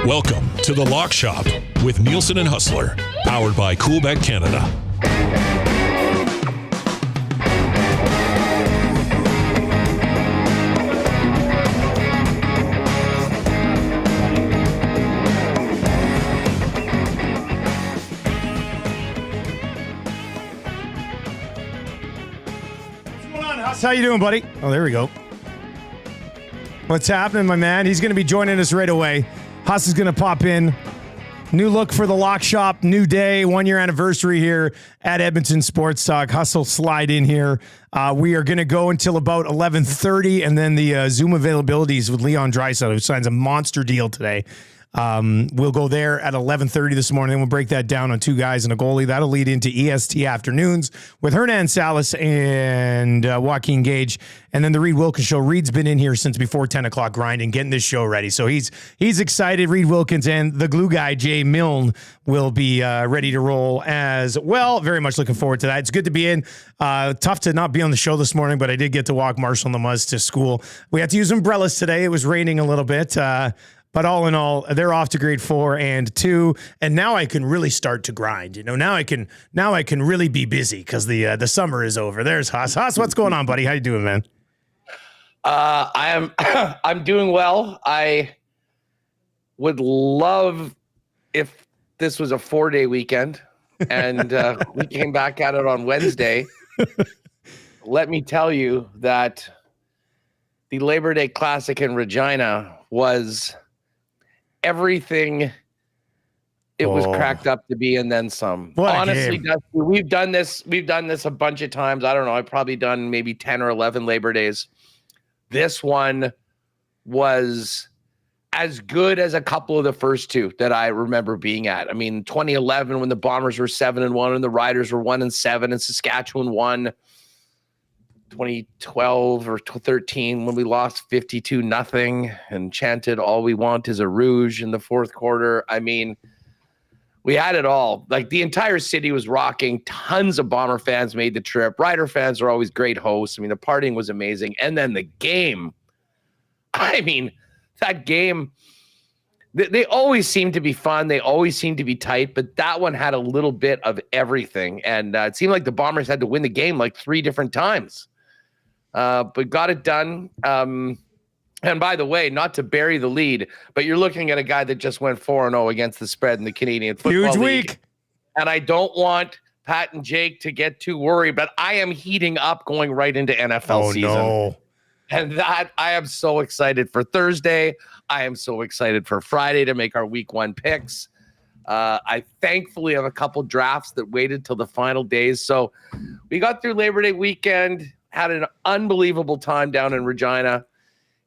Welcome to The Lock Shop with Nielson and Hustler, powered by Coolbet Canada. What's going on, Huss? How you doing, buddy? Oh, there we go. What's happening, my man? He's going to be joining us right away. Huss is going to pop in. New look for the Lock Shop, new day, 1 year anniversary here at Edmonton Sports Talk. Huss will slide in here. We are going to go until about 11:30, and then the Zoom availabilities with Leon Draisaitl, who signs a monster deal today. We'll go there at 11:30 this morning. Then we'll break that down on two guys and a goalie. That'll lead into EST afternoons with Hernan Salas and Joaquin Gage. And then the Reed Wilkins show. Reed's been in here since before 10 o'clock grinding, getting this show ready. So he's excited. Reed Wilkins and the glue guy, Jay Milne, will be ready to roll as well. Very much looking forward to that. It's good to be in. Tough to not be on the show this morning, but I did get to walk Marshall and the Muzz to school. We had to use umbrellas today. It was raining a little bit. But all in all, they're off to grade 4 and 2, and now I can really start to grind. You know, now I can really be busy because the summer is over. There's Haas. Haas, what's going on, buddy? How you doing, man? I'm doing well. I would love if this was a 4-day weekend and we came back at it on Wednesday. Let me tell you that the Labor Day Classic in Regina was everything it was cracked up to be, and then some. Honestly, Dustin, we've done this a bunch of times. I don't know. I've probably done maybe 10 or 11 Labor Days. This one was as good as a couple of the first two that I remember being at. I mean, 2011 when the Bombers were 7-1 and the Riders were 1-7 and Saskatchewan won. 2012 or 13 when we lost 52-0 and chanted all we want is a rouge in the fourth quarter. I mean, we had it all. Like, the entire city was rocking. Tons of Bomber fans made the trip. Rider fans are always great hosts. I mean, the partying was amazing. And then the game. I mean, that game, they always seem to be fun. They always seem to be tight, but that one had a little bit of everything. And it seemed like the Bombers had to win the game like 3 different times. But got it done. And by the way, not to bury the lead, but you're looking at a guy that just went 4-0 against the spread in the Canadian Football League. Huge week. And I don't want Pat and Jake to get too worried, but I am heating up going right into NFL season. No. And that, I am so excited for Thursday. I am so excited for Friday to make our week 1 picks. I thankfully have a couple drafts that waited till the final days. So we got through Labor Day weekend. Had an unbelievable time down in Regina,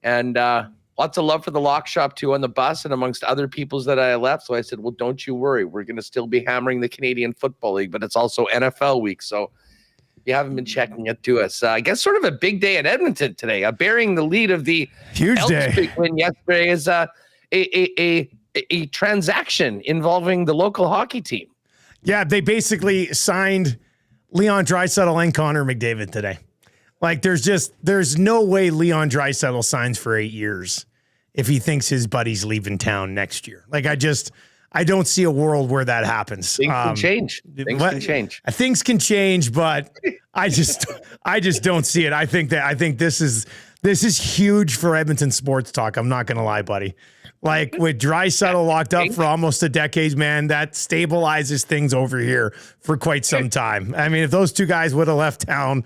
and lots of love for the Lock Shop too on the bus and amongst other peoples that I left. So I said, well, don't you worry. We're going to still be hammering the Canadian Football League, but it's also NFL week. So if you haven't been checking it to us, I guess sort of a big day in Edmonton today. Bearing the lead of the huge day win yesterday is a transaction involving the local hockey team. Yeah, they basically signed Leon Draisaitl and Connor McDavid today. Like, there's no way Leon Draisaitl signs for 8 years if he thinks his buddy's leaving town next year. Like, I don't see a world where that happens. Things can change. Things can change, but I just don't see it. I think this is huge for Edmonton Sports Talk. I'm not going to lie, buddy. Like, with Draisaitl locked up for almost a decade, man, that stabilizes things over here for quite some time. I mean, if those two guys would have left town,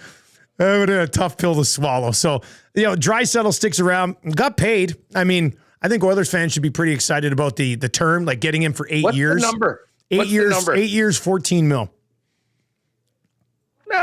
it would have been a tough pill to swallow. So, you know, Draisaitl sticks around, got paid. I mean, I think Oilers fans should be pretty excited about the term, like getting him for 8 years. What's the number? 8 years, 8 years, 14 mil.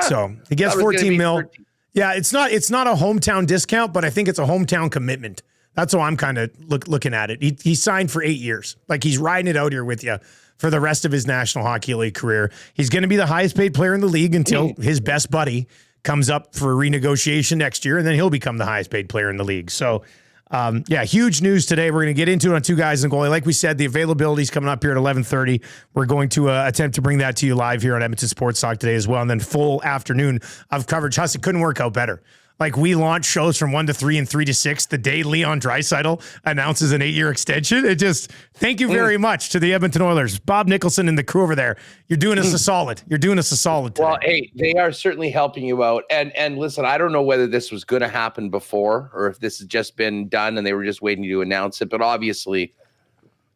So he gets 14 mil. 13. Yeah, it's not a hometown discount, but I think it's a hometown commitment. That's how I'm kind of looking at it. He signed for 8 years. Like, he's riding it out here with you for the rest of his National Hockey League career. He's going to be the highest paid player in the league until his best buddy comes up for renegotiation next year, and then he'll become the highest paid player in the league. So, yeah, huge news today. We're going to get into it on two guys and goalie. Like we said, the availability is coming up here at 11:30. We're going to attempt to bring that to you live here on Edmonton Sports Talk today as well, and then full afternoon of coverage. Huss, it couldn't work out better. like we launch shows from 1 to 3 and 3 to 6 the day Leon Draisaitl announces an 8-year extension. It just, thank you very much to the Edmonton Oilers. Bob Nicholson and the crew over there. You're doing us a solid. You're doing us a solid today. Well, hey, they are certainly helping you out. And listen, I don't know whether this was going to happen before or if this has just been done and they were just waiting to announce it. But obviously,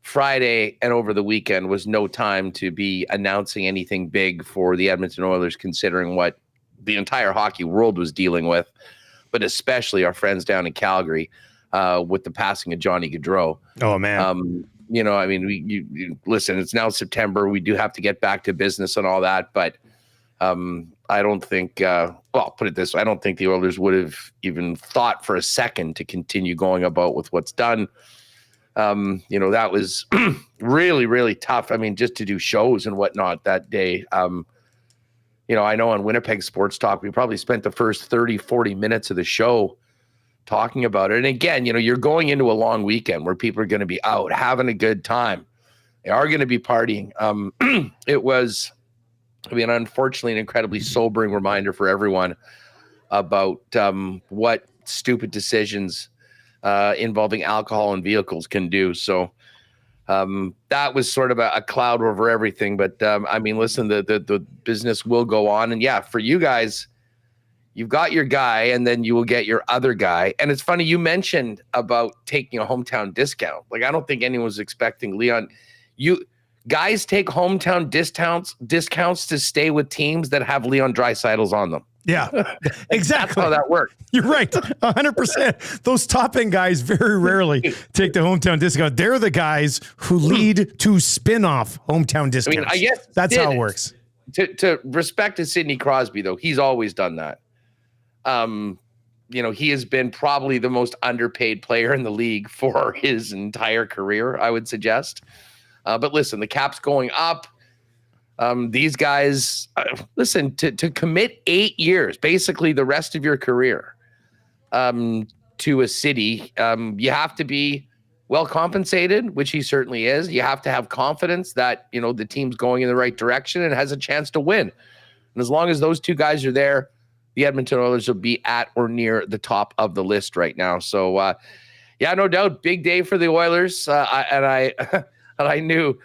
Friday and over the weekend was no time to be announcing anything big for the Edmonton Oilers, considering what the entire hockey world was dealing with, but especially our friends down in Calgary with the passing of Johnny Gaudreau. Oh, man. You know, I mean, you listen, it's now September. We do have to get back to business and all that, but I don't think, well, put it this way, I don't think the Oilers would have even thought for a second to continue going about with what's done. You know, that was really, really tough. I mean, just to do shows and whatnot that day. You know, I know on Winnipeg Sports Talk, we probably spent the first 30, 40 minutes of the show talking about it. And again, you know, you're going into a long weekend where people are going to be out having a good time. They are going to be partying. It was, I mean, unfortunately, an incredibly sobering reminder for everyone about what stupid decisions involving alcohol and vehicles can do. So that was sort of a cloud over everything. But I mean, listen, the business will go on. And yeah, for you guys, you've got your guy and then you will get your other guy. And it's funny, you mentioned about taking a hometown discount. Like, I don't think anyone was expecting Leon. You guys take hometown discounts to stay with teams that have Leon Draisaitls on them. Yeah, exactly. That's how that works. You're right. 100%. Those top end guys very rarely take the hometown discount. They're the guys who lead to spin-off hometown discounts. I mean, I guess that's how it works. To respect to Sidney Crosby, though, he's always done that. You know, he has been probably the most underpaid player in the league for his entire career, I would suggest. But listen, the cap's going up. These guys, listen, to commit 8 years, basically the rest of your career, to a city, you have to be well compensated, which he certainly is. You have to have confidence that, you know, the team's going in the right direction and has a chance to win. And as long as those two guys are there, the Edmonton Oilers will be at or near the top of the list right now. So, yeah, no doubt, big day for the Oilers. I knew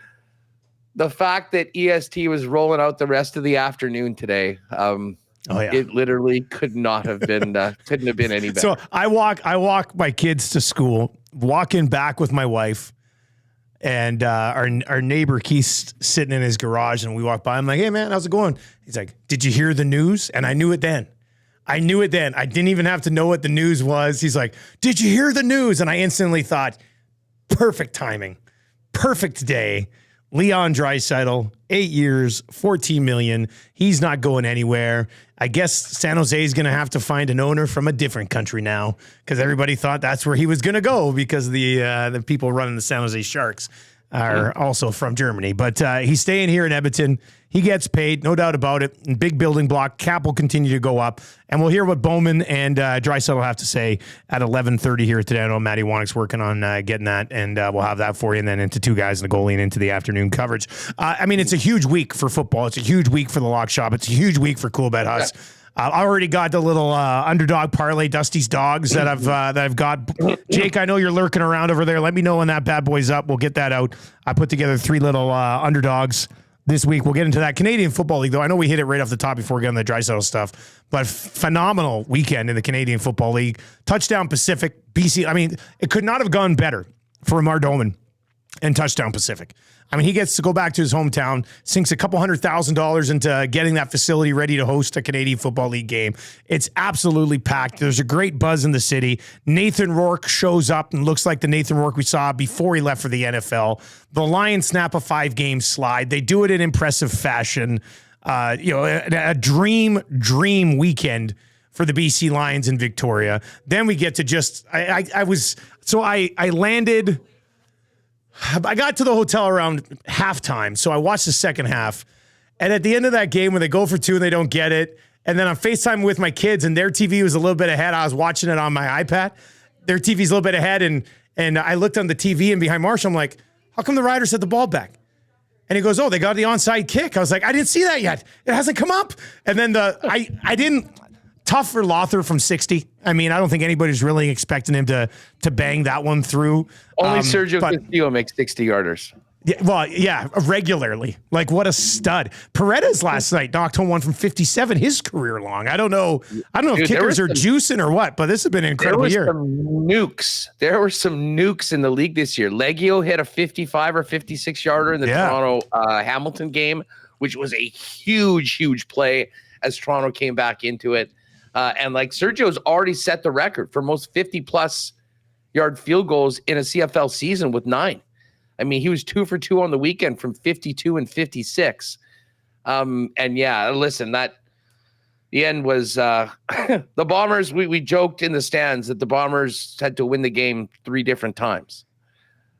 the fact that EST was rolling out the rest of the afternoon today, it literally could not have been, couldn't have been any better. So I walk my kids to school, walking back with my wife, and our neighbor Keith's sitting in his garage, and we walk by. I'm like, "Hey man, how's it going?" He's like, "Did you hear the news?" And I knew it then. I didn't even have to know what the news was. He's like, "Did you hear the news?" And I instantly thought, perfect timing, perfect day. Leon Draisaitl, 8 years, $14 million. He's not going anywhere. I guess San Jose is going to have to find an owner from a different country now, because everybody thought that's where he was going to go, because the people running the San Jose Sharks are also from Germany. But he's staying here in Edmonton. He gets paid, no doubt about it. Big building block. Cap will continue to go up. And we'll hear what Bowman and Draisaitl have to say at 11:30 here today. I know Matty Wannick's working on getting that, and we'll have that for you. And then into two guys and a goalie and into the afternoon coverage. I mean, it's a huge week for football. It's a huge week for the Lock Shop. It's a huge week for Coolbet Huss. I already got the little underdog parlay, Dusty's Dogs, that I've got. Jake, I know you're lurking around over there. Let me know when that bad boy's up. We'll get that out. I put together 3 little underdogs this week. We'll get into that. Canadian Football League, though, I know we hit it right off the top before we get on the Draisaitl stuff, but phenomenal weekend in the Canadian Football League. Touchdown Pacific, BC. I mean, it could not have gone better for Amar Doman and Touchdown Pacific. I mean, he gets to go back to his hometown, sinks a couple $100,000 into getting that facility ready to host a Canadian Football League game. It's absolutely packed. There's a great buzz in the city. Nathan Rourke shows up and looks like the Nathan Rourke we saw before he left for the NFL. The Lions snap a 5-game slide. They do it in impressive fashion. A dream weekend for the BC Lions in Victoria. Then we get to just, I landed. I got to the hotel around halftime, so I watched the second half. And at the end of that game, when they go for 2 and they don't get it, and then I'm FaceTime with my kids, and their TV was a little bit ahead. I was watching it on my iPad. Their TV's a little bit ahead, and I looked on the TV, and behind Marshall, I'm like, how come the Riders had the ball back? And he goes, oh, they got the onside kick. I was like, I didn't see that yet. It hasn't come up. And then I didn't tough for Lothar from 60. I mean, I don't think anybody's really expecting him to bang that one through. Only Sergio Castillo makes 60-yarders. Yeah, well, yeah, regularly. Like, what a stud. Paredes last night knocked home one from 57, his career long. I don't know if kickers are juicing or what, but this has been an incredible year. There were some nukes in the league this year. Leggio hit a 55 or 56-yarder in the Toronto Hamilton game, which was a huge play as Toronto came back into it. And like Sergio's already set the record for most 50-plus yard field goals in a CFL season with 9. I mean, he was 2 for 2 on the weekend from 52 and 56. And yeah, listen, the end was the Bombers. We joked in the stands that the Bombers had to win the game 3 different times.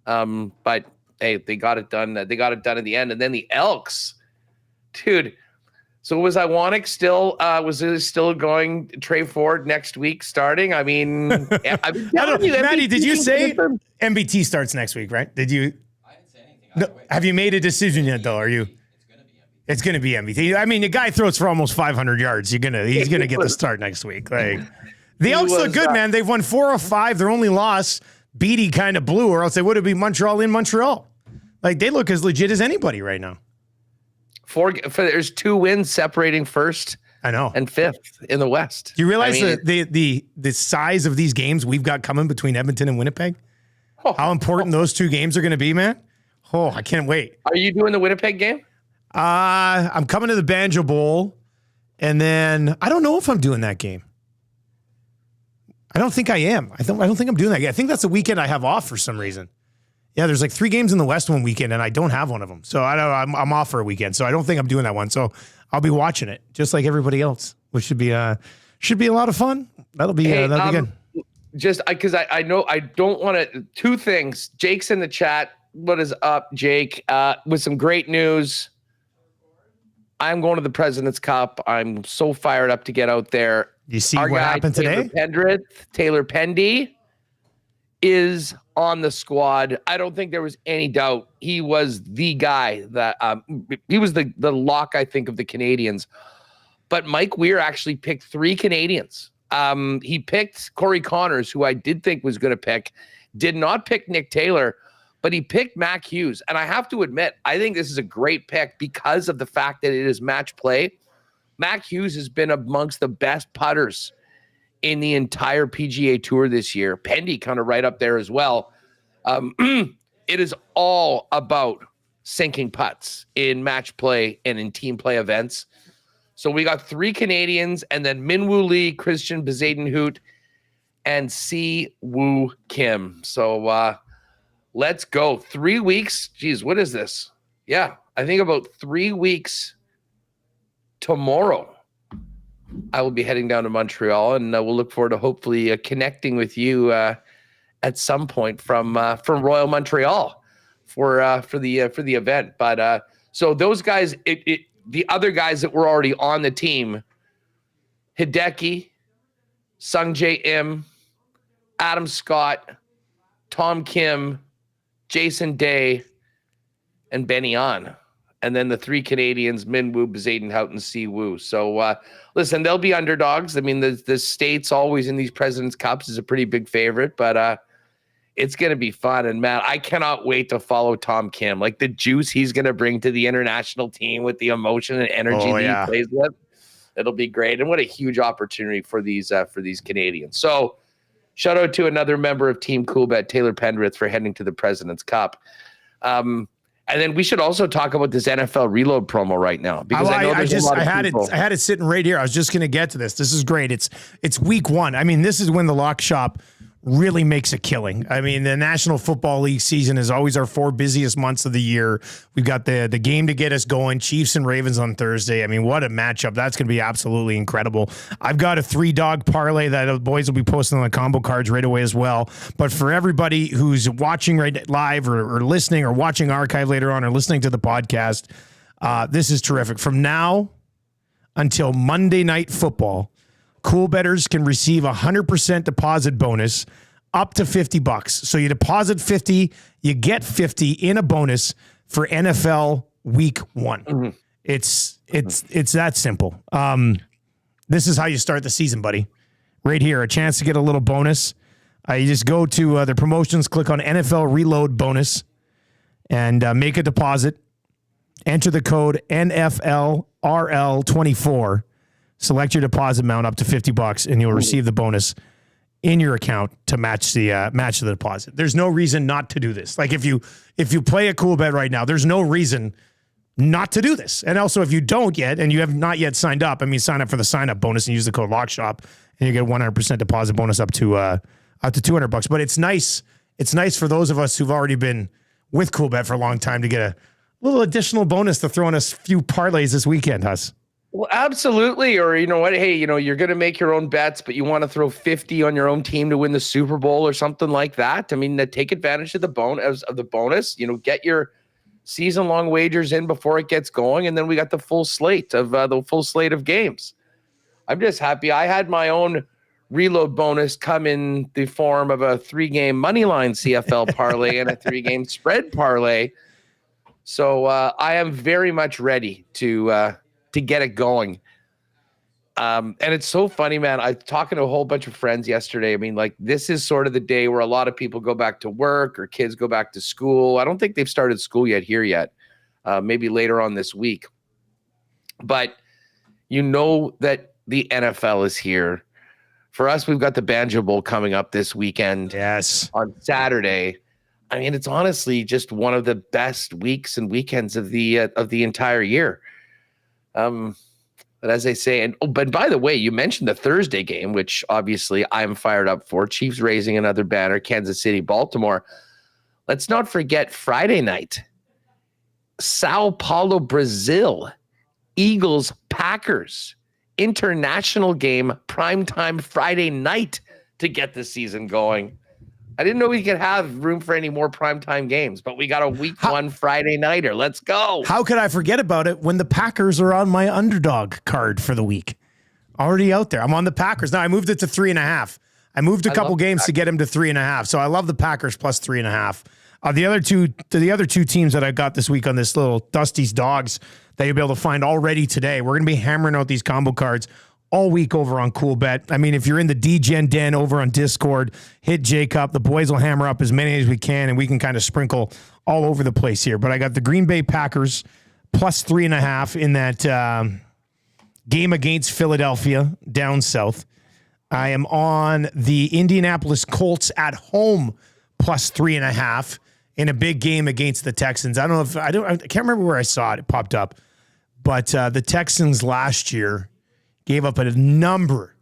But hey, they got it done. They got it done in the end. And then the Elks, dude. So was Iwanek still still going Trey Ford next week starting? I mean, Maddie, did you say MBT starts next week, right? Did you? I didn't say anything. No, have you made a decision yet, though? Are you? It's going to be MBT. I mean, the guy throws for almost 500 yards. He's gonna get the start next week. Like, the Elks look good, man. They've won 4 of 5. Their only loss, Beatty kind of blew, or else they would have been Montreal in Montreal. Like, they look as legit as anybody right now. There's 2 wins separating first. I know. And 5th in the West. Do you realize the size of these games we've got coming between Edmonton and Winnipeg? How important those 2 games are going to be, man? Oh, I can't wait. Are you doing the Winnipeg game? I'm coming to the Banjo Bowl, and then I don't know if I'm doing that game. I don't think I am. I don't think I'm doing that game. I think that's the weekend I have off for some reason. Yeah, there's like 3 games in the West one weekend, and I don't have one of them. So I'm off for a weekend, so I don't think I'm doing that one. So I'll be watching it just like everybody else, which should be a lot of fun. That'll be good. Just because I know I don't want to. 2 things. Jake's in the chat. What is up, Jake? With some great news. I'm going to the President's Cup. I'm so fired up to get out there. You see what happened today? Taylor Pendy is on the squad. I don't think there was any doubt. He was the guy that he was the lock, I think, of the Canadians. But Mike Weir actually picked 3 Canadians. He picked Corey Connors, who I did think was going to pick, did not pick Nick Taylor, but he picked Mac Hughes. And I have to admit, I think this is a great pick because of the fact that it is match play. Mac Hughes has been amongst the best putters in the entire PGA Tour this year. Pendy kind of right up there as well. It is all about sinking putts in match play and in team play events. So we got 3 Canadians, and then Minwoo Lee, Christian Bezaden-Hoot, and Si Woo Kim. So let's go. 3 weeks. Geez, what is this? Yeah, I think about 3 weeks tomorrow. I will be heading down to Montreal, and we'll look forward to hopefully connecting with you at some point from Royal Montreal for the event. But so those guys, the other guys that were already on the team: Hideki, Sungjae Im, Adam Scott, Tom Kim, Jason Day, and Benny On. And then the 3 Canadians, Minwoo, Bezaden-Hout, and Si Woo. So, listen, they'll be underdogs. I mean, the States always in these President's Cups is a pretty big favorite, but it's going to be fun. And, man, I cannot wait to follow Tom Kim. Like, the juice he's going to bring to the international team with the emotion and energy he plays with, it'll be great. And what a huge opportunity for these Canadians. So, shout out to another member of Team Coolbet, Taylor Pendrith, for heading to the President's Cup. And then we should also talk about this NFL Reload promo right now, because I know there's a lot of people. I had it sitting right here. I was just going to get to this. This is great. It's week 1. I mean, this is when the lock shop really makes a killing. I mean, the National Football League season is always our 4 busiest months of the year. We've got the game to get us going, Chiefs and Ravens on Thursday. I mean, what a matchup. That's going to be absolutely incredible. I've got a 3-dog parlay that the boys will be posting on the combo cards right away as well. But for everybody who's watching right live or listening or watching archive later on or listening to the podcast, this is terrific. From now until Monday Night Football, Cool Bettors can receive 100% deposit bonus up to $50. So you deposit 50, you get 50 in a bonus for NFL Week 1. Mm-hmm. It's that simple. This is how you start the season, buddy. Right here, a chance to get a little bonus. You just go to the promotions, click on NFL Reload Bonus, and make a deposit. Enter the code NFLRL24. Select your deposit amount up to $50, and you'll receive the bonus in your account to match the deposit. There's no reason not to do this. Like if you play a Coolbet right now, there's no reason not to do this. And also, if you don't yet and you have not yet signed up, sign up for the sign up bonus and use the code LOCKSHOP, and you get 100% deposit bonus up to $200. But it's nice. It's nice for those of us who've already been with Coolbet for a long time to get a little additional bonus to throw in a few parlays this weekend, Huss. Well, absolutely. Or you know what? Hey, you're going to make your own bets, but you want to throw 50 on your own team to win the Super Bowl or something like that. Take advantage of the bonus. Get your season-long wagers in before it gets going, and then we got the full slate of games. I'm just happy. I had my own reload bonus come in the form of a 3-game moneyline CFL parlay and a 3-game spread parlay. So I am very much ready to get it going. And it's so funny, man. I was talking to a whole bunch of friends yesterday. This is sort of the day where a lot of people go back to work or kids go back to school. I don't think they've started school yet. Maybe later on this week. But you know that the NFL is here. For us, we've got the Banjo Bowl coming up this weekend. Yes. On Saturday. It's honestly just one of the best weeks and weekends of the entire year. But as I say, but by the way, you mentioned the Thursday game, which obviously I'm fired up for. Chiefs raising another banner, Kansas City, Baltimore. Let's not forget Friday night, Sao Paulo, Brazil, Eagles, Packers, international game, primetime Friday night to get the season going. I didn't know we could have room for any more primetime games, but we got a week one Friday nighter. Let's go. How could I forget about it when the Packers are on my underdog card for the week? Already out there. I'm on the Packers. Now I moved it to 3.5. I moved a couple games to get him to 3.5. So I love the Packers plus 3.5. The other two teams that I got this week on this little Dusty's Dogs that you'll be able to find already today. We're going to be hammering out these combo cards all week over on Coolbet. If you're in the DGen Den over on Discord, hit Jacob. The boys will hammer up as many as we can, and we can kind of sprinkle all over the place here. But I got the Green Bay Packers plus 3.5 in that game against Philadelphia down south. I am on the Indianapolis Colts at home plus 3.5 in a big game against the Texans. I can't remember where I saw it. It popped up. But the Texans last year gave up a number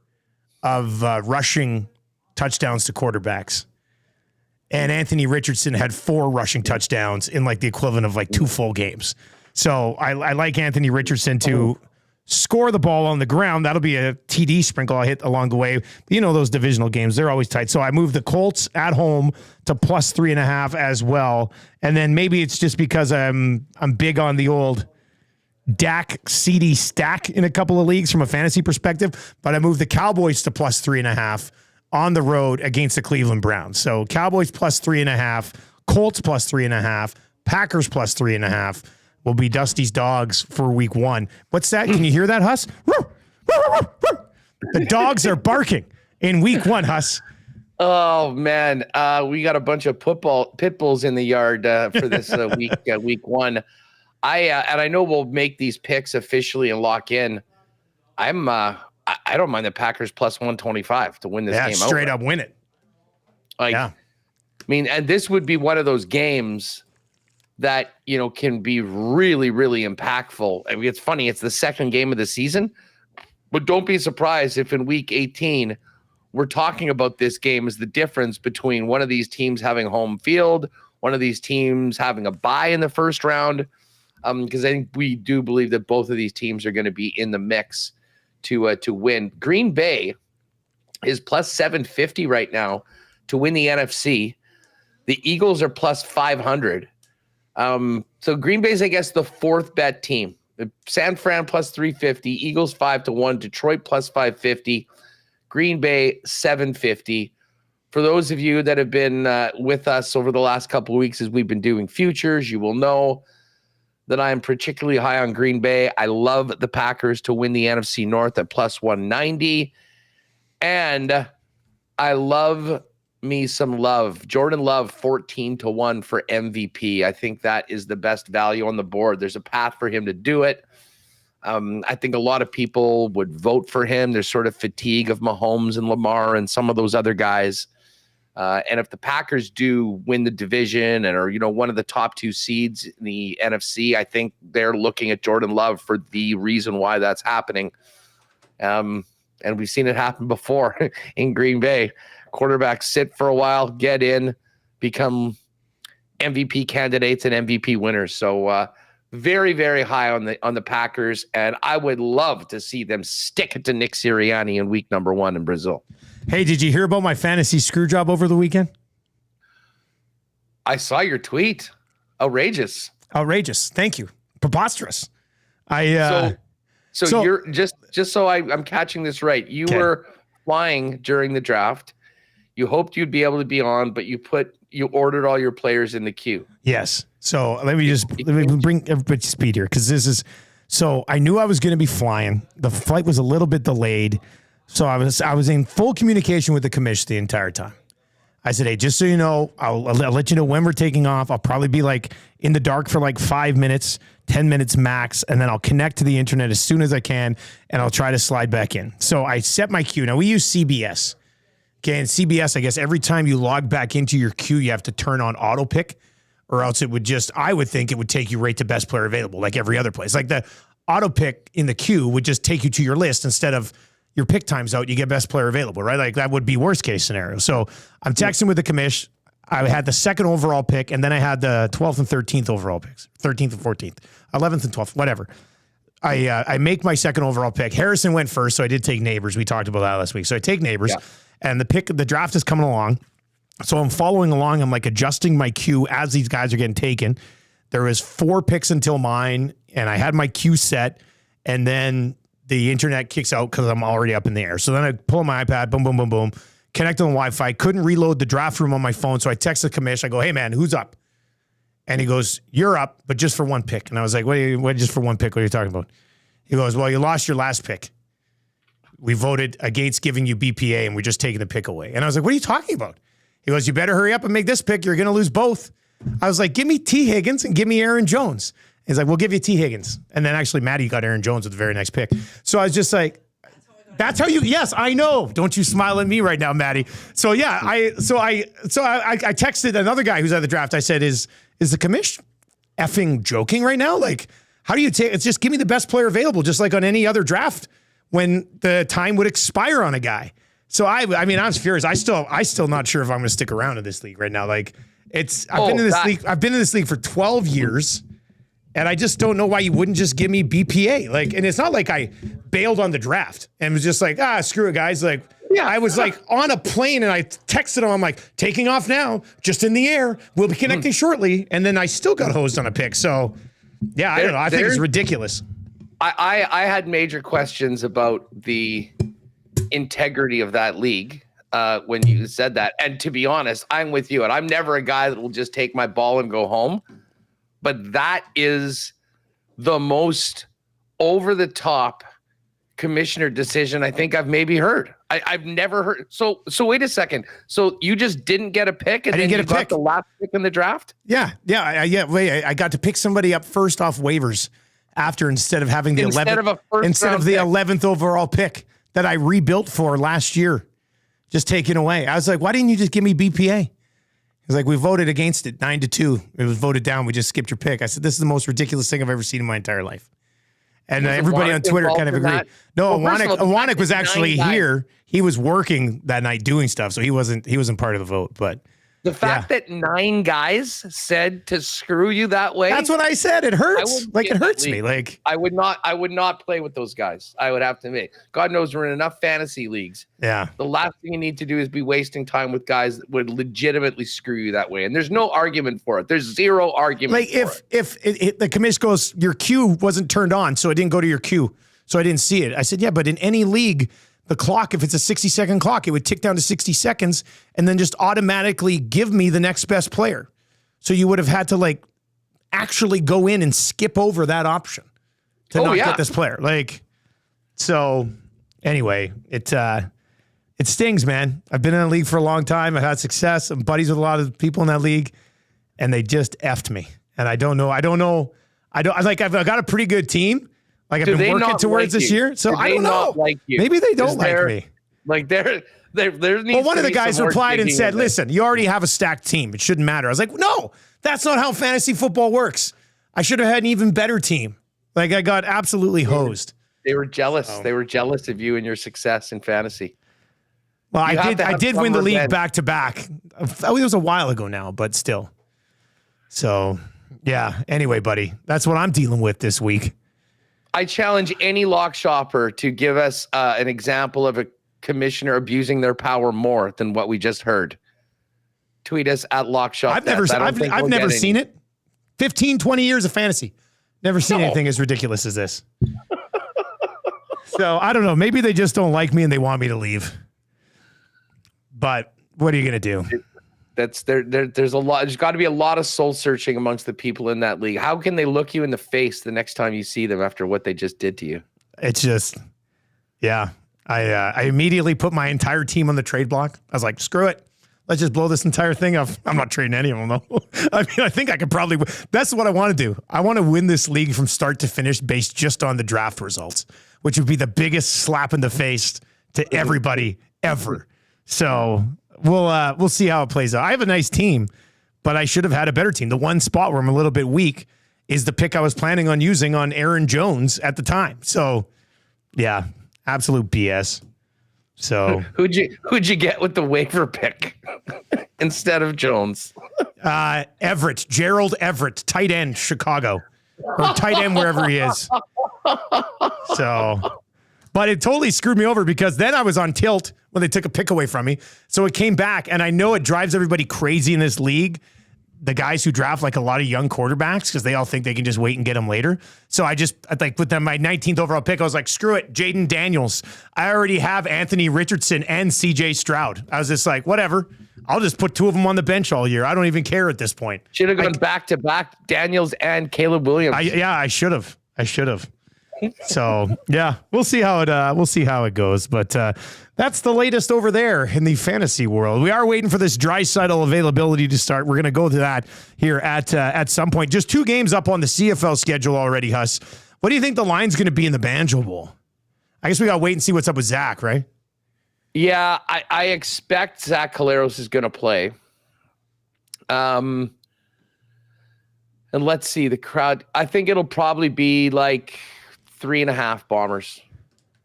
of rushing touchdowns to quarterbacks. And Anthony Richardson had 4 rushing touchdowns in the equivalent of 2 full games. So I like Anthony Richardson to score the ball on the ground. That'll be a TD sprinkle I hit along the way. But those divisional games, they're always tight. So I moved the Colts at home to plus 3.5 as well. And then maybe it's just because I'm big on the old Dak CD stack in a couple of leagues from a fantasy perspective, but I moved the Cowboys to plus 3.5 on the road against the Cleveland Browns. So Cowboys plus 3.5, Colts plus 3.5, Packers plus 3.5 will be Dusty's Dogs for week 1. What's that? Can you hear that, Huss? The dogs are barking in week 1, Huss. Oh man, we got a bunch of pit bulls in the yard for this week 1. I know we'll make these picks officially and lock in. I don't mind the Packers plus 125 to win this game. Straight up win it. And this would be one of those games that, can be really, really impactful. It's funny. It's the second game of the season, but don't be surprised if in week 18, we're talking about this game as the difference between one of these teams having home field, one of these teams having a bye in the first round. Because I think we do believe that both of these teams are going to be in the mix to win. Green Bay is plus 750 right now to win the NFC. The Eagles are plus 500. So Green Bay's, I guess, the 4th bet team. San Fran plus 350, Eagles 5-1, Detroit plus 550, Green Bay 750. For those of you that have been with us over the last couple of weeks as we've been doing futures, you will know that I am particularly high on Green Bay. I love the Packers to win the NFC North at plus 190. And I love me some Love. Jordan Love, 14-1 for MVP. I think that is the best value on the board. There's a path for him to do it. I think a lot of people would vote for him. There's sort of fatigue of Mahomes and Lamar and some of those other guys. And if the Packers do win the division and are, one of the top 2 seeds in the NFC, I think they're looking at Jordan Love for the reason why that's happening. And we've seen it happen before in Green Bay. Quarterbacks sit for a while, get in, become MVP candidates and MVP winners. So very, very high on the Packers. And I would love to see them stick it to Nick Sirianni in week number 1 in Brazil. Hey, did you hear about my fantasy screw job over the weekend? I saw your tweet. Outrageous. Thank you. Preposterous. So you're just so I'm catching this right. You were flying during the draft. You hoped you'd be able to be on, but you ordered all your players in the queue. Yes. So let me bring everybody to speed here, because so I knew I was going to be flying. The flight was a little bit delayed. So I was in full communication with the commission the entire time. I said, hey, just so you know, I'll let you know when we're taking off. I'll probably be in the dark for 5 minutes, 10 minutes max, and then I'll connect to the internet as soon as I can, and I'll try to slide back in. So I set my queue. Now, we use CBS. Okay, and CBS, I guess every time you log back into your queue, you have to turn on auto pick, or else I would think it would take you right to best player available, like every other place. Like the auto pick in the queue would just take you to your list instead of your pick time's out, you get best player available, right? Like that would be worst case scenario. So I'm texting with the commish. I had the 2nd overall pick, and then I had the 12th and 13th overall picks, 13th and 14th, 11th and 12th, whatever. I make my 2nd overall pick. Harrison went first, so I did take Neighbors. We talked about that last week. So I take Neighbors, and the draft is coming along. So I'm following along. I'm adjusting my queue as these guys are getting taken. There was 4 picks until mine, and I had my queue set, and then the internet kicks out because I'm already up in the air. So then I pull my iPad, boom, boom, boom, boom, connect on the Wi-Fi, couldn't reload the draft room on my phone. So I text the commish. I go, hey, man, who's up? And he goes, you're up, but just for 1 pick. And I was like, what just for 1 pick? What are you talking about? He goes, well, you lost your last pick. We voted against giving you BPA, and we're just taking the pick away. And I was like, what are you talking about? He goes, you better hurry up and make this pick. You're going to lose both. I was like, give me T. Higgins and give me Aaron Jones. He's like, we'll give you T. Higgins. And then actually Maddie got Aaron Jones with the very next pick. So I was just like, that's how you, yes, I know. Don't you smile at me right now, Maddie. So yeah, I texted another guy who's at the draft. I said, is the commish effing joking right now? Like, how do you take, it's just give me the best player available, just like on any other draft when the time would expire on a guy. So I mean, I was furious. I still not sure if I'm going to stick around in this league right now. Like I've been in this league for 12 years. And I just don't know why you wouldn't just give me BPA. And it's not like I bailed on the draft and was just like, screw it, guys. I was on a plane and I texted him. I'm like, taking off now, just in the air. We'll be connecting shortly. And then I still got hosed on a pick. So, yeah, I don't know. I think it's ridiculous. I had major questions about the integrity of that league when you said that. And to be honest, I'm with you. And I'm never a guy that will just take my ball and go home. But that is the most over-the-top commissioner decision I think I've maybe heard. I've never heard. So wait a second. So you just didn't get a pick, and then you got the last pick in the draft? Yeah. I got to pick somebody up first off waivers after instead of having the 11th overall pick that I rebuilt for last year, just taken away. I was like, why didn't you just give me BPA? It's like, we voted against it 9-2. It was voted down. We just skipped your pick. I said, this is the most ridiculous thing I've ever seen in my entire life. And everybody on Twitter kind of agreed. No, Awanik was actually here. He was working that night doing stuff, so he wasn't part of the vote. But the fact that 9 guys said to screw you that way. That's what I said. It hurts. It hurts me. I would not play with those guys. I would have to admit. God knows we're in enough fantasy leagues. Yeah. The last thing you need to do is be wasting time with guys that would legitimately screw you that way. And there's no argument for it. There's zero argument for it. If the commission goes, your queue wasn't turned on, so it didn't go to your queue, so I didn't see it. I said, yeah, but in any league, the clock, if it's a 60-second clock, it would tick down to 60 seconds and then just automatically give me the next best player. So you would have had to actually go in and skip over that option to not get this player. Like, so anyway, it stings, man. I've been in the league for a long time. I've had success. I'm buddies with a lot of people in that league, and they just effed me. And I don't know. I've got a pretty good team. Like, I've been working towards this year. So I don't know. Maybe they don't like me. Like, there needs well, one of the guys replied and said, listen, you already have a stacked team. It shouldn't matter. I was like, no, that's not how fantasy football works. I should have had an even better team. Like, I got absolutely hosed. They were jealous. So. They were jealous of you and your success in fantasy. Well, I did win the league back to back. It was a while ago now, but still. So, yeah. Anyway, buddy, that's what I'm dealing with this week. I challenge any lock shopper to give us an example of a commissioner abusing their power more than what we just heard. Tweet us at LockShop. I've never seen it. 15, 20 years of fantasy. Never seen anything as ridiculous as this. So I don't know. Maybe they just don't like me and they want me to leave. But what are you going to do? There's a lot. There's got to be a lot of soul searching amongst the people in that league. How can they look you in the face the next time you see them after what they just did to you? It's just, yeah. I immediately put my entire team on the trade block. I was like, screw it. Let's just blow this entire thing up. I'm not trading any of them, though. I mean, I think I could probably. That's what I want to do. I want to win this league from start to finish based just on the draft results, which would be the biggest slap in the face to everybody ever. So we'll see how it plays out. I have a nice team, but I should have had a better team. The one spot where I'm a little bit weak is the pick I was planning on using on Aaron Jones at the time. So, yeah, absolute BS. So who'd you get with the waiver pick instead of Jones? Gerald Everett, tight end, Chicago, or tight end wherever he is. So, but it totally screwed me over because then I was on tilt when they took a pick away from me. So it came back, and I know it drives everybody crazy in this league. The guys who draft like a lot of young quarterbacks because they all think they can just wait and get them later. So I like with them, my 19th overall pick, I was like, screw it, Jaden Daniels. I already have Anthony Richardson and CJ Stroud. I was just like, whatever. I'll just put two of them on the bench all year. I don't even care at this point. Should have gone back to back Daniels and Caleb Williams. I should have. So yeah, we'll see how it goes. But that's the latest over there in the fantasy world. We are waiting for this Draisaitl availability to start. We're going to go to that here at some point. Just 2 games up on the CFL schedule already, Huss. What do you think the line's going to be in the Banjo Bowl? I guess we got to wait and see what's up with Zach, right? Yeah, I expect Zach Caleros is going to play. And let's see the crowd. I think it'll probably be like 3.5 Bombers.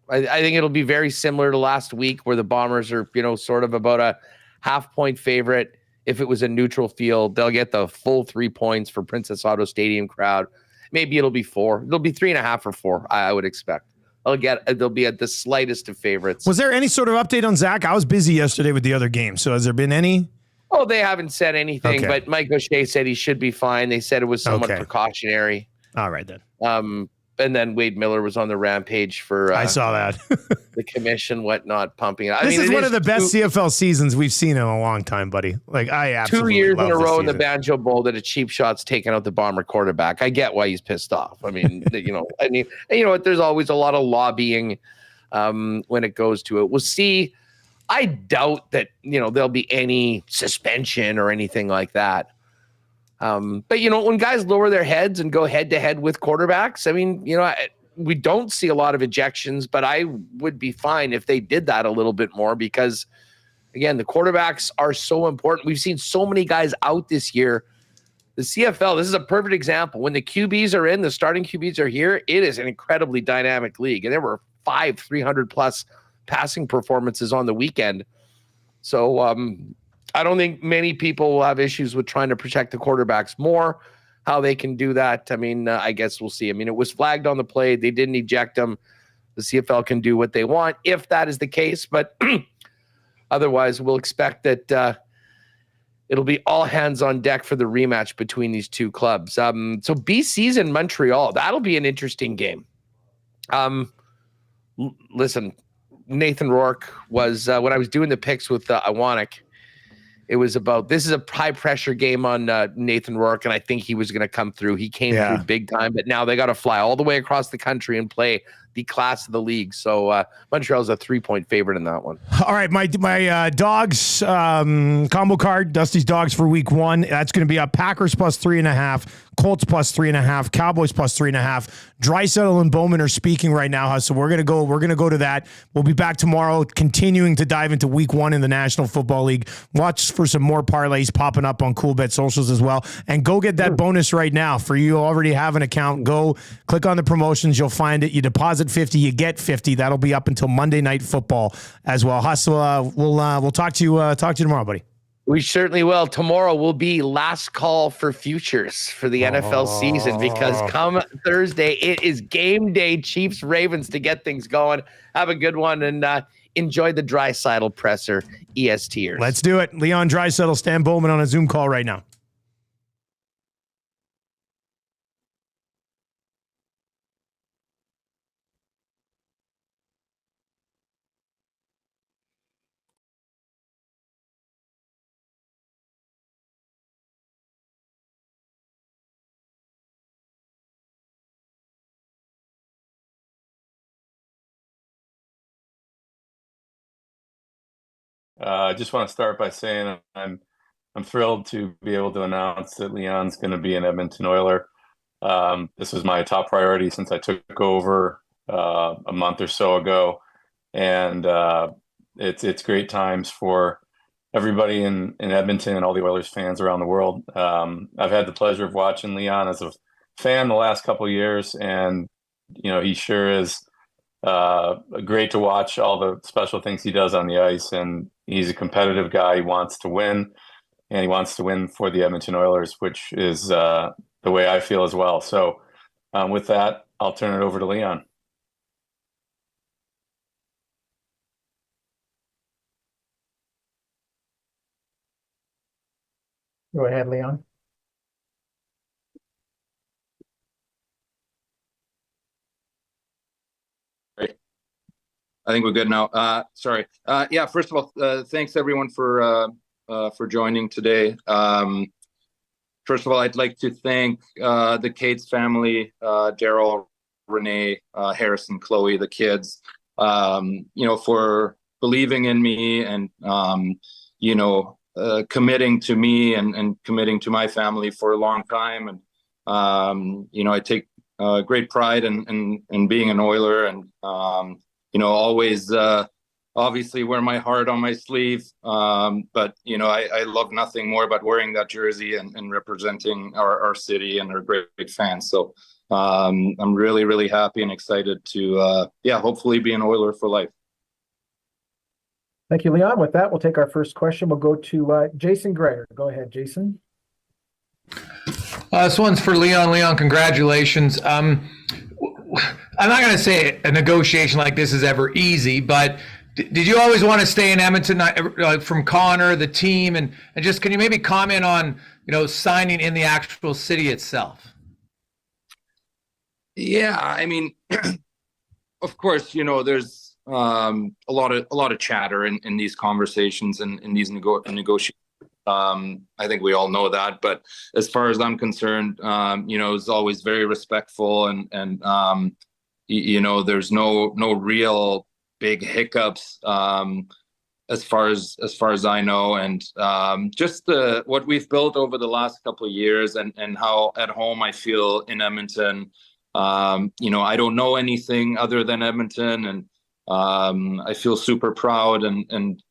I think it'll be very similar to last week where the Bombers are, sort of about a 0.5 point favorite. If it was a neutral field, they'll get the full 3 points for Princess Auto Stadium crowd. Maybe it'll be 4. It'll be 3.5 or 4, I would expect. They'll be at the slightest of favorites. Was there any sort of update on Zach? I was busy yesterday with the other game. So has there been any? Oh, they haven't said anything, but Mike O'Shea said he should be fine. They said it was somewhat precautionary. All right, then. And then Wade Miller was on the rampage for I saw that. the commission, whatnot, pumping it. This is one of the best CFL seasons we've seen in a long time, buddy. Like, I absolutely 2 years love in a row in the season. Banjo Bowl that a cheap shot's taken out the Bomber quarterback. I get why he's pissed off. I mean, you know what? There's always a lot of lobbying when it goes to it. We'll see. I doubt that, there'll be any suspension or anything like that. But when guys lower their heads and go head to head with quarterbacks, I mean, we don't see a lot of ejections, but I would be fine if they did that a little bit more because, again, the quarterbacks are so important. We've seen so many guys out this year. The CFL, this is a perfect example. When the QBs are in, the starting QBs are here, it is an incredibly dynamic league. And there were 5 300-plus passing performances on the weekend. So I don't think many people will have issues with trying to protect the quarterbacks more. How they can do that, I mean, I guess we'll see. I mean, it was flagged on the play. They didn't eject them. The CFL can do what they want if that is the case. But otherwise, we'll expect that it'll be all hands on deck for the rematch between these two clubs. So BC's in Montreal. That'll be an interesting game. Listen, Nathan Rourke was, when I was doing the picks with Iwanek, It was about, this is a high pressure game on Nathan Rourke, and I think he was going to come through. He came through big time, but now they got to fly all the way across the country and play the class of the league. So Montreal's a 3-point favorite in that one. All right, my dogs combo card, Dusty's dogs for week 1. That's going to be up Packers plus 3.5, Colts plus 3.5, Cowboys plus 3.5. Draisaitl and Bowman are speaking right now, so we're gonna go to that. We'll be back tomorrow, continuing to dive into week 1 in the National Football League. Watch for some more parlays popping up on Coolbet socials as well, and go get that bonus right now. For you already have an account, go click on the promotions. You'll find it. You deposit 50, you get 50. That'll be up until Monday Night Football as well. Hustle, we'll talk to you tomorrow, buddy. We certainly will. Tomorrow will be last call for futures for the NFL season, because come Thursday, it is game day, Chiefs Ravens, to get things going. Have a good one, and enjoy the Draisaitl presser, ESTers. Let's do it. Leon Draisaitl, Stan Bowman on a Zoom call right now. I just want to start by saying I'm thrilled to be able to announce that Leon's going to be an Edmonton Oiler. This was my top priority since I took over a month or so ago, and it's great times for everybody in Edmonton and all the Oilers fans around the world. I've had the pleasure of watching Leon as a fan the last couple of years, and he sure is great to watch, all the special things he does on the ice, and he's a competitive guy. He wants to win, and he wants to win for the Edmonton Oilers, which is the way I feel as well. So with that, I'll turn it over to Leon. Go ahead, Leon. I think we're good now. Sorry. Yeah, first of all, thanks everyone for joining today. First of all, I'd like to thank the Cates family, Daryl, Renee, Harrison, Chloe, the kids, for believing in me and, committing to me and committing to my family for a long time. And, I take great pride in being an Oiler, and, always obviously wear my heart on my sleeve. But, I love nothing more but wearing that jersey and representing our city and our great fans. So I'm really, really happy and excited to, hopefully be an Oiler for life. Thank you, Leon. With that, we'll take our first question. We'll go to Jason Greger. Go ahead, Jason. This one's for Leon. Leon, congratulations. I'm not going to say a negotiation like this is ever easy, but did you always want to stay in Edmonton, from Connor, the team, and just can you maybe comment on, signing in the actual city itself? Yeah, I mean, of course, there's a lot of chatter in these conversations and in these negotiations. I think we all know that, but as far as I'm concerned, it's always very respectful and there's no real big hiccups as far as I know, and just what we've built over the last couple of years and how at home I feel in Edmonton. I don't know anything other than Edmonton, and I feel super proud and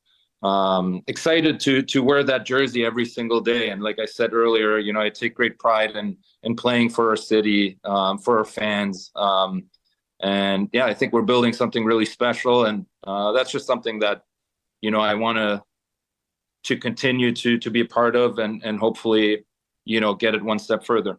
excited to wear that jersey every single day. And like I said earlier, I take great pride in playing for our city, for our fans. And yeah, I think we're building something really special. And that's just something that, I want to continue to be a part of and hopefully, get it one step further.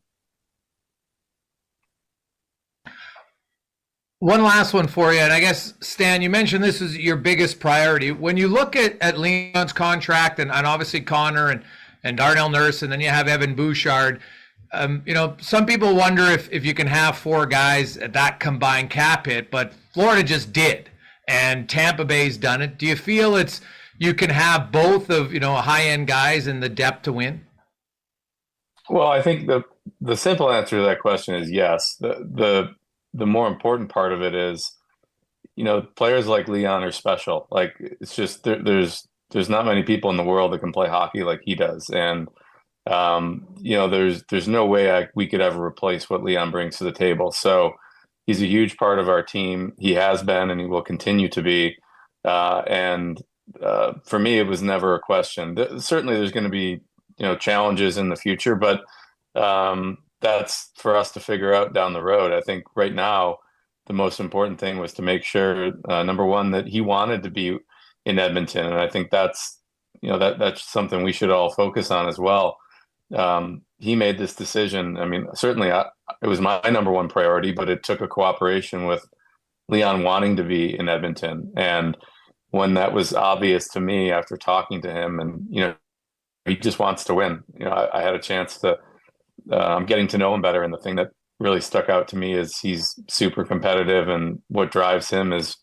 One last one for you, and I guess, Stan, you mentioned this is your biggest priority. When you look at Leon's contract and obviously Connor and Darnell Nurse, and then you have Evan Bouchard, some people wonder if you can have 4 guys at that combined cap hit, but Florida just did, and Tampa Bay's done it. Do you feel it's you can have both of, high-end guys and the depth to win? Well, I think the simple answer to that question is yes. The more important part of it is, players like Leon are special. Like, it's just there's not many people in the world that can play hockey like he does, and there's no way we could ever replace what Leon brings to the table. So he's a huge part of our team. He has been, and he will continue to be. And for me, it was never a question. Certainly, there's going to be challenges in the future, but that's for us to figure out down the road. I think right now, the most important thing was to make sure, number one, that he wanted to be in Edmonton, and I think that's something we should all focus on as well. He made this decision. I mean, certainly it was my number one priority, but it took a cooperation with Leon wanting to be in Edmonton. And when that was obvious to me after talking to him, and he just wants to win. I had a chance to getting to know him better, and the thing that really stuck out to me is he's super competitive, and what drives him is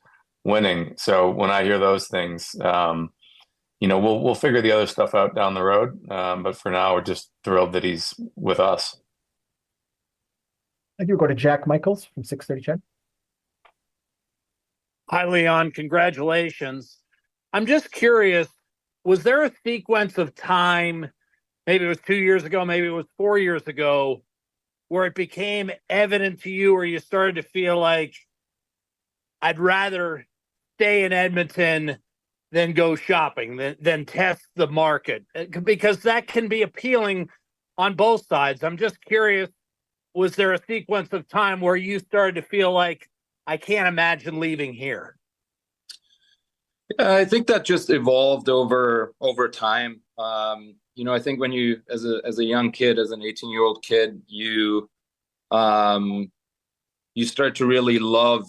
winning. So when I hear those things, we'll figure the other stuff out down the road. But for now, we're just thrilled that he's with us. Thank you. We'll go to Jack Michaels from 630 CHED. Hi, Leon. Congratulations. I'm just curious, was there a sequence of time, maybe it was 2 years ago, maybe it was 4 years ago, where it became evident to you, or you started to feel like, I'd rather stay in Edmonton than go shopping, than test the market? Because that can be appealing on both sides. I'm just curious, was there a sequence of time where you started to feel like, I can't imagine leaving here? I think that just evolved over time. I think when you, as a young kid, as an 18-year-old kid, you start to really love,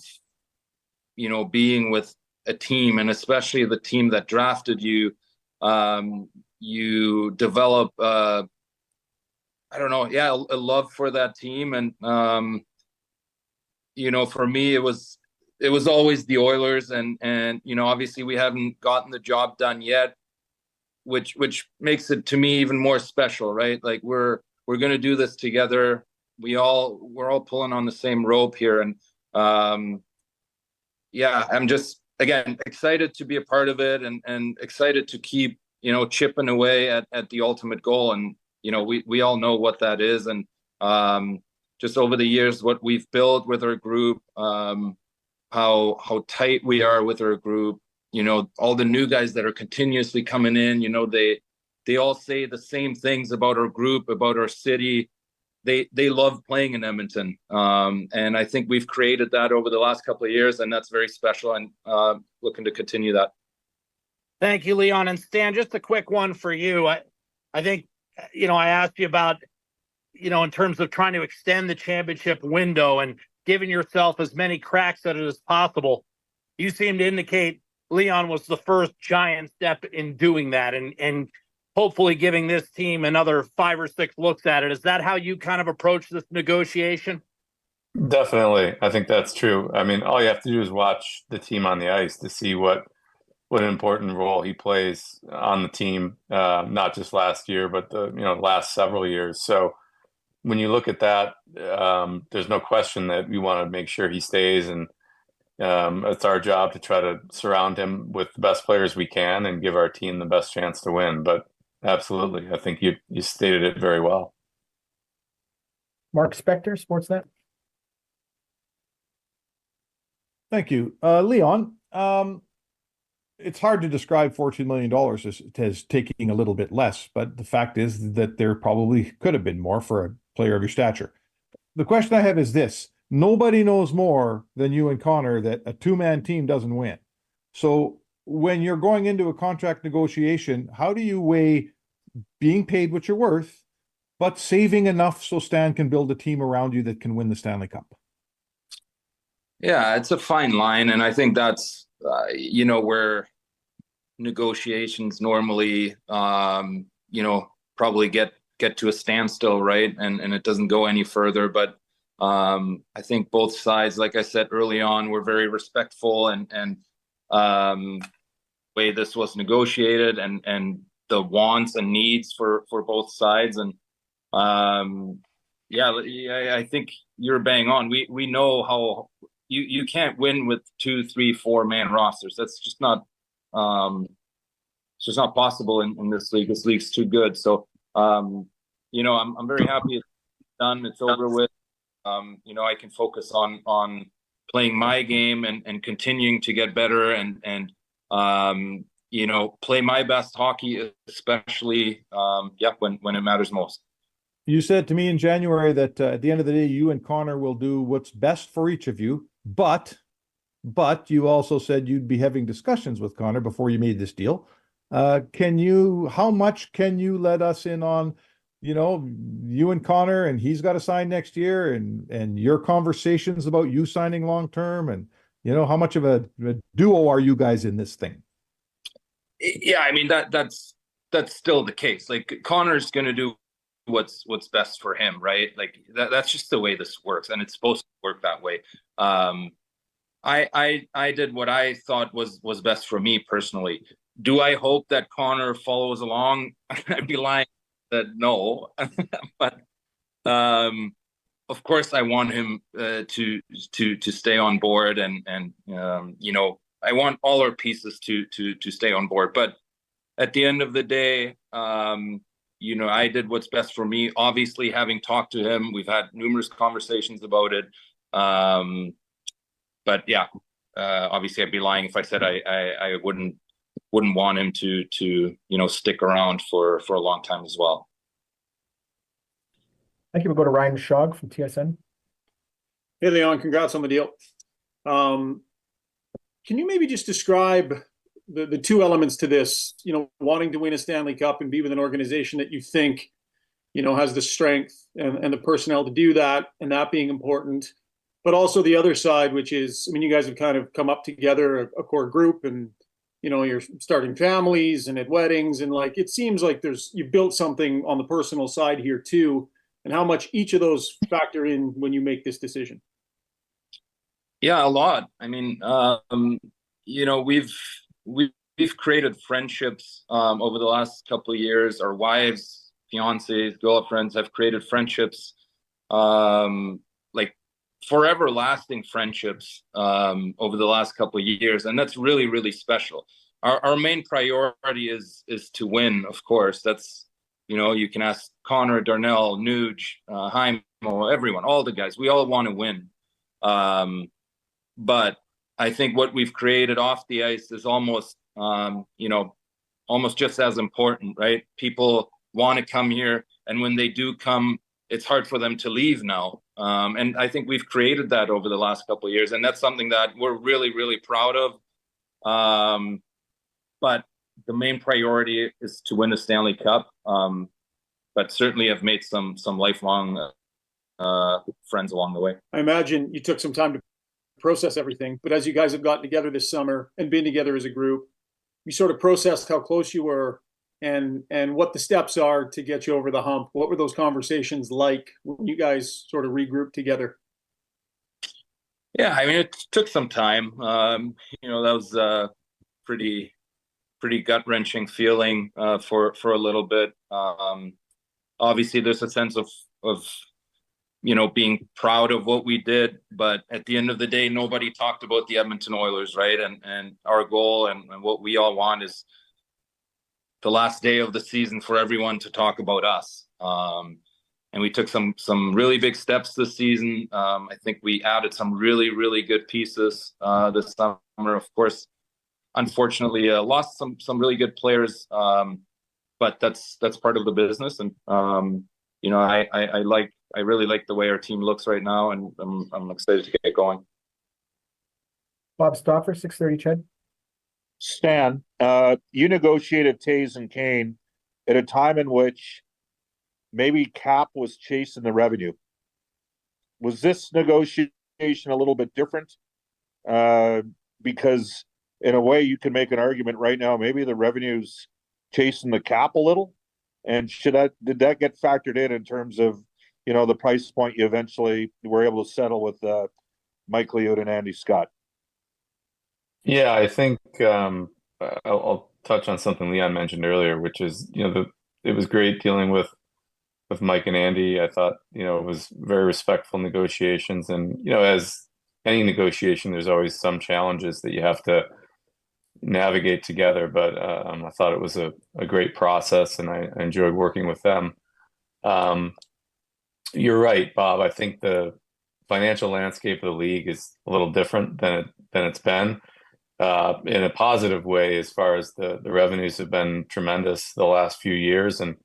being with a team, and especially the team that drafted you. You develop, a love for that team, and for me, it was always the Oilers, and obviously we haven't gotten the job done yet, which makes it, to me, even more special, right? Like, we're going to do this together. We're all pulling on the same rope here, and I'm just, again, excited to be a part of it, and excited to keep chipping away at the ultimate goal, and we all know what that is, and just over the years, what we've built with our group, how tight we are with our group, all the new guys that are continuously coming in, they all say the same things about our group, about our city. They love playing in Edmonton. And I think we've created that over the last couple of years, and that's very special, and looking to continue that. Thank you, Leon. And Stan, just a quick one for you. I think, I asked you about, in terms of trying to extend the championship window and giving yourself as many cracks at it as possible. You seem to indicate Leon was the first giant step in doing that, and hopefully giving this team another 5 or 6 looks at it. Is that how you kind of approach this negotiation? Definitely. I think that's true. I mean, all you have to do is watch the team on the ice to see what an important role he plays on the team, not just last year, but the last several years. So when you look at that, there's no question that we want to make sure he stays, and it's our job to try to surround him with the best players we can and give our team the best chance to win. But absolutely, I think you stated it very well. Mark Spector, Sportsnet. Thank you. Leon, it's hard to describe $14 million as taking a little bit less, but the fact is that there probably could have been more for a player of your stature. The question I have is this: nobody knows more than you and Connor that a two-man team doesn't win. So when you're going into a contract negotiation, how do you weigh being paid what you're worth, but saving enough so Stan can build a team around you that can win the Stanley Cup? Yeah, it's a fine line, and I think that's where negotiations normally probably get to a standstill, right? And it doesn't go any further. But I think both sides, like I said early on, were very respectful, and way this was negotiated and the wants and needs for both sides. And I think you're bang on. We know how you can't win with 2, 3, 4-man rosters. That's just not it's just not possible in this league. This league's too good. So I'm very happy it's done. It's over with. I can focus on playing my game and continuing to get better and play my best hockey, especially when it matters most. You said to me in January that at the end of the day, you and Connor will do what's best for each of you. But you also said you'd be having discussions with Connor before you made this deal. How much can you let us in on, you and Connor, and he's got to sign next year, and your conversations about you signing long term, and how much of a duo are you guys in this thing? Yeah, I mean that's still the case. Like, Connor's going to do what's best for him, right? Like that's just the way this works, and it's supposed to work that way. I did what I thought was best for me personally. Do I hope that Connor follows along? I'd be lying that no, but of course I want him to stay on board, and I want all our pieces to stay on board. But at the end of the day, I did what's best for me. Obviously, having talked to him, we've had numerous conversations about it. But yeah, obviously I'd be lying if I said I wouldn't want him to stick around for a long time as well. Thank you. We'll go to Ryan Shog from TSN. Hey, Leon, congrats on the deal. Can you maybe just describe the two elements to this, wanting to win a Stanley Cup and be with an organization that you think, has the strength and the personnel to do that, and that being important, but also the other side, which is, you guys have kind of come up together, a core group, and, you're starting families and at weddings, and it seems like you built something on the personal side here too, and how much each of those factor in when you make this decision. Yeah, a lot. I mean, we've created friendships over the last couple of years. Our wives, fiancés, girlfriends have created friendships, forever lasting friendships over the last couple of years. And that's really, really special. Our main priority is to win, of course. That's, you can ask Connor, Darnell, Nuge, Heimo, everyone, all the guys. We all want to win. But I think what we've created off the ice is almost just as important, right? People want to come here, and when they do come, it's hard for them to leave now. And I think we've created that over the last couple of years, and that's something that we're really, really proud of. But the main priority is to win a Stanley Cup. But certainly have made some lifelong friends along the way. I imagine you took some time to process everything, but as you guys have gotten together this summer and been together as a group, you sort of processed how close you were and what the steps are to get you over the hump. What were those conversations like when you guys sort of regrouped together? Yeah, I mean, it took some time. That was a pretty gut-wrenching feeling for a little bit. Obviously, there's a sense of being proud of what we did, but at the end of the day, nobody talked about the Edmonton Oilers, right? And our goal and what we all want is the last day of the season for everyone to talk about us. And we took some really big steps this season. I think we added some really, really good pieces this summer. Of course, unfortunately, lost some really good players, but that's part of the business. And I really like the way our team looks right now, and I'm excited to get going. Bob Stauffer, 630 Ched. Stan, you negotiated Taves and Kane at a time in which maybe Cap was chasing the revenue. Was this negotiation a little bit different? Because in a way, you can make an argument right now, maybe the revenue's chasing the Cap a little. And did that get factored in terms of, the price point you eventually were able to settle with Mike Liut and Andy Scott? Yeah, I think I'll touch on something Leon mentioned earlier, which is, it was great dealing with Mike and Andy. I thought, it was very respectful negotiations. And, as any negotiation, there's always some challenges that you have to navigate together. But I thought it was a great process, and I enjoyed working with them. You're right, Bob. I think the financial landscape of the league is a little different than it's been. In a positive way, as far as the revenues have been tremendous the last few years. And,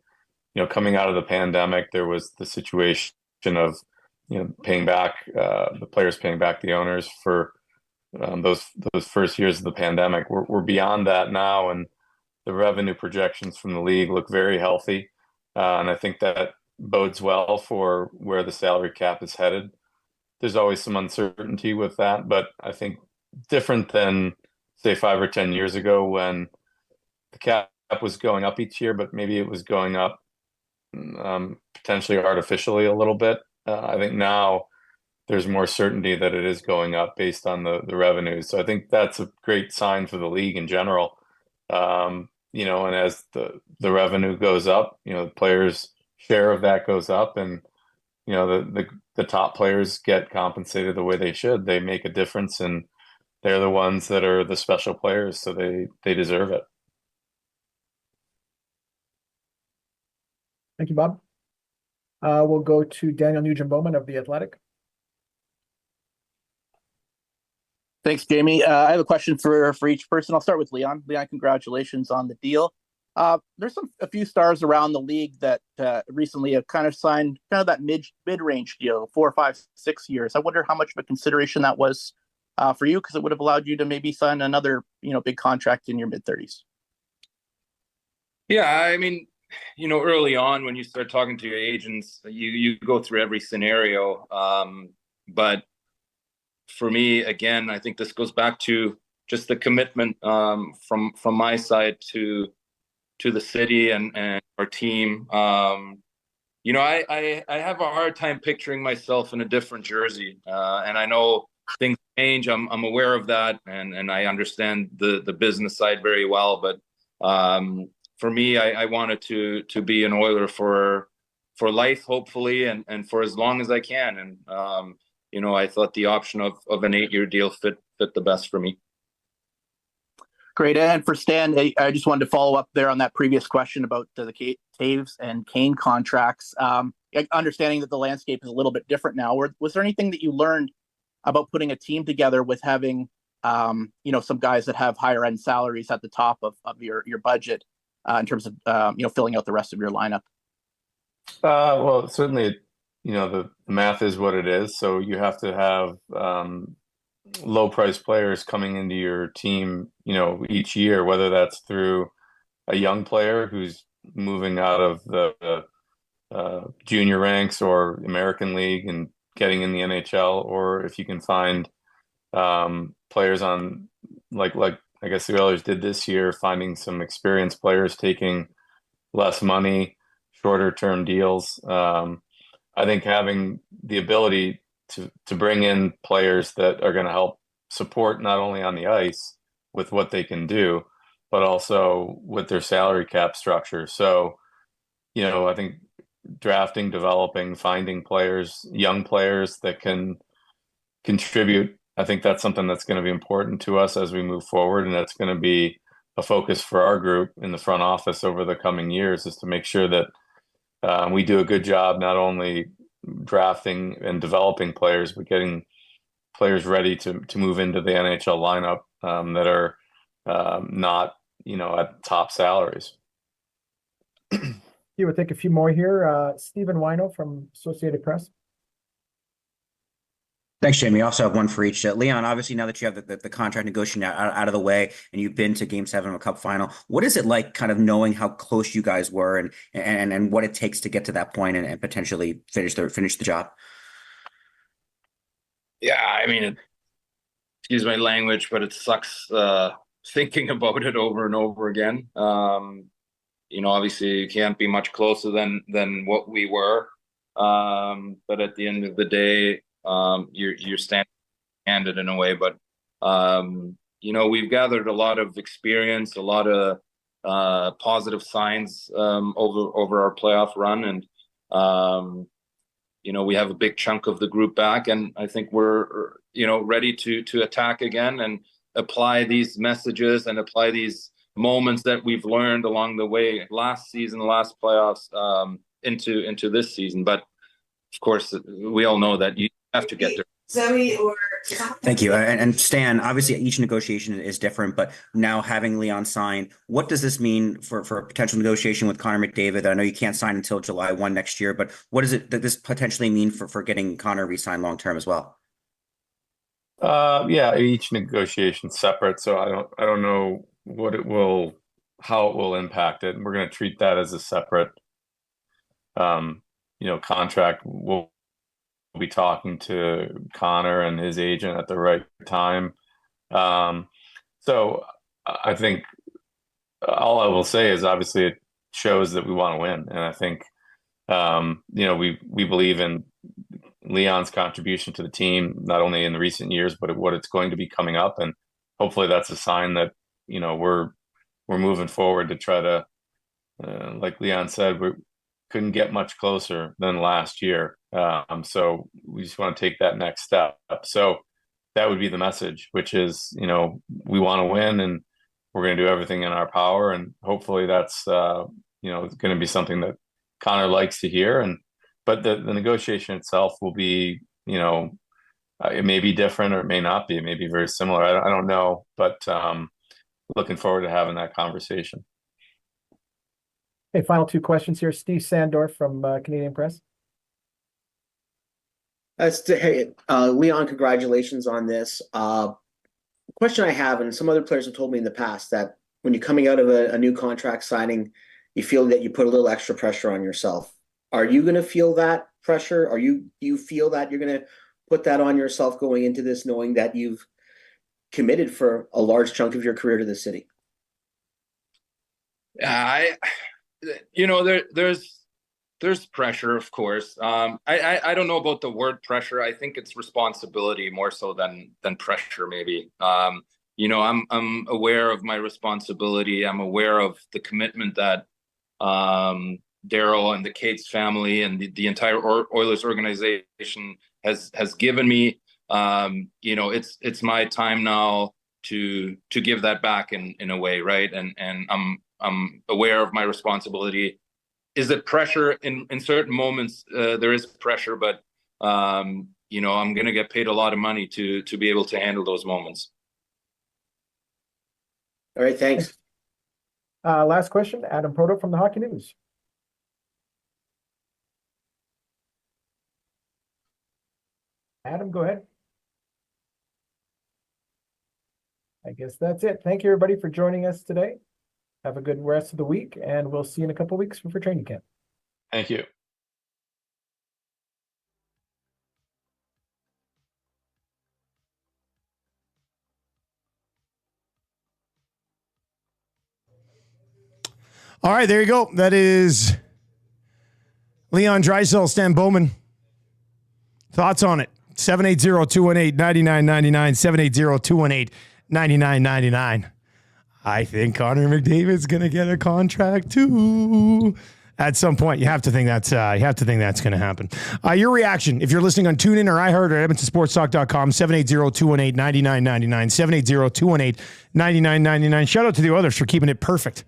coming out of the pandemic, there was the situation of, paying back the players, paying back the owners for those first years of the pandemic. We're beyond that now, and the revenue projections from the league look very healthy. And I think that bodes well for where the salary cap is headed. There's always some uncertainty with that, but I think different than, say, 5 or 10 years ago when the cap was going up each year, but maybe it was going up potentially artificially a little bit. I think now there's more certainty that it is going up based on the revenues. So I think that's a great sign for the league in general. And as the revenue goes up, the players' share of that goes up, and the top players get compensated the way they should. They make a difference, and they're the ones that are the special players, so they deserve it. Thank you, Bob. We'll go to Daniel Nugent-Bowman of The Athletic. Thanks, Jamie. I have a question for each person. I'll start with Leon. Leon, congratulations on the deal. There's a few stars around the league that recently have kind of signed kind of that mid-range deal, 4, 5, 6 years. I wonder how much of a consideration that was for you, because it would have allowed you to maybe sign another big contract in your mid-30s. Yeah, I mean, early on when you start talking to your agents, you go through every scenario. But for me, again, I think this goes back to just the commitment from my side to the city and our team. I have a hard time picturing myself in a different jersey, and I know things change. I'm aware of that, and I understand the business side very well. But for me, I wanted to be an Oiler for life, hopefully, and for as long as I can. And I thought the option of an 8-year deal fit the best for me. Great. And for Stan, I just wanted to follow up there on that previous question about the Taves and Kane contracts. Understanding that the landscape is a little bit different now, was there anything that you learned about putting a team together with having, some guys that have higher end salaries at the top of your budget in terms of, filling out the rest of your lineup? Well, certainly, the math is what it is. So you have to have low price players coming into your team, each year, whether that's through a young player who's moving out of the junior ranks or American League and getting in the NHL, or if you can find players on like I guess the Oilers did this year, finding some experienced players taking less money, shorter term deals. I think having the ability to bring in players that are going to help support not only on the ice with what they can do, but also with their salary cap structure. So, I think drafting, developing, finding players, young players that can contribute, I think that's something that's going to be important to us as we move forward. And that's going to be a focus for our group in the front office over the coming years, is to make sure that we do a good job not only drafting and developing players, but getting players ready to move into the NHL lineup that are not, at top salaries. We'll take a few more here. Stephen Wino from Associated Press. Thanks, Jamie. I also have one for each. Leon, obviously, now that you have the contract negotiation out of the way and you've been to Game 7 of a Cup final, what is it like kind of knowing how close you guys were and what it takes to get to that point and potentially finish the job? Yeah, I mean, excuse my language, but it sucks thinking about it over and over again. Obviously, you can't be much closer than what we were. But at the end of the day, you're standing handed in a way. But we've gathered a lot of experience, a lot of positive signs over our playoff run, and we have a big chunk of the group back, and I think we're ready to attack again and apply these messages and apply these moments that we've learned along the way, last season, last playoffs, into this season. But of course, we all know that you have to get there. Thank you. And Stan, obviously each negotiation is different, but now having Leon sign, what does this mean for a potential negotiation with Connor McDavid? I know you can't sign until July 1 next year, but what does this potentially mean for getting Connor re-signed long-term as well? Yeah, each negotiation separate, so I don't know how it will impact it. We're going to treat that as a separate, contract. We'll be talking to Connor and his agent at the right time. So I think all I will say is obviously it shows that we want to win. And I think, we believe in Leon's contribution to the team, not only in the recent years, but what it's going to be coming up. And hopefully that's a sign that, we're moving forward to try to, like Leon said, we couldn't get much closer than last year. So we just want to take that next step. So that would be the message, which is, we want to win and we're going to do everything in our power. And hopefully that's, going to be something that Connor likes to hear. But the negotiation itself will be, it may be different or it may not be. It may be very similar. I don't know, but looking forward to having that conversation. Okay, final two questions here. Steve Sandorf from Canadian Press. Hey, Leon, congratulations on this. Question I have, and some other players have told me in the past, that when you're coming out of a new contract signing, you feel that you put a little extra pressure on yourself. Are you going to feel that pressure? You feel that you're going to put that on yourself going into this, knowing that you've committed for a large chunk of your career to the city? There's pressure, of course. I don't know about the word pressure. I think it's responsibility more so than pressure, maybe. I'm aware of my responsibility. I'm aware of the commitment that Daryl and the Cates family and the entire Oilers organization has given me. It's my time now to give that back in a way, right? And I'm aware of my responsibility. Is it pressure in certain moments? There is pressure, but I'm going to get paid a lot of money to be able to handle those moments. All right, thanks. Last question, Adam Proto from the Hockey News. Adam, go ahead. I guess that's it. Thank you, everybody, for joining us today. Have a good rest of the week, and we'll see you in a couple of weeks for training camp. Thank you. All right, there you go. That is Leon Draisaitl, Stan Bowman. Thoughts on it? 780-218-9999, 780-218-9999. I think Connor McDavid's going to get a contract too. At some point, you have to think that's going to happen. Your reaction, if you're listening on TuneIn or iHeart or EdmontonSportsTalk.com, 780-218-9999, 780-218-9999. Shout out to the others for keeping it perfect.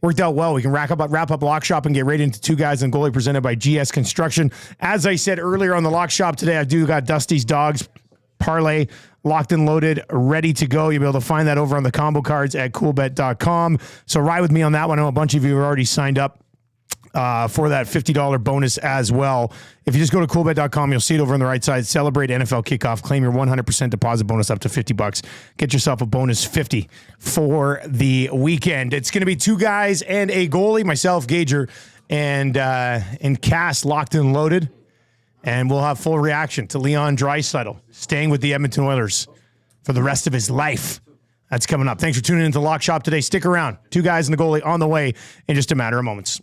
Worked out well. We can wrap up Lock Shop and get right into Two Guys and Goalie presented by GS Construction. As I said earlier on the Lock Shop today, I do got Dusty's Dogs parlay locked and loaded, ready to go. You'll be able to find that over on the combo cards at coolbet.com. So ride with me on that one. I know a bunch of you have already signed up for that $50 bonus as well. If you just go to coolbet.com, you'll see it over on the right side. Celebrate NFL kickoff. Claim your 100% deposit bonus up to $50. Get yourself a bonus 50 for the weekend. It's going to be two guys and a goalie, myself, Gager, and Cass locked and loaded. And we'll have full reaction to Leon Draisaitl staying with the Edmonton Oilers for the rest of his life. That's coming up. Thanks for tuning into Lock Shop today. Stick around. Two Guys and the Goalie on the way in just a matter of moments.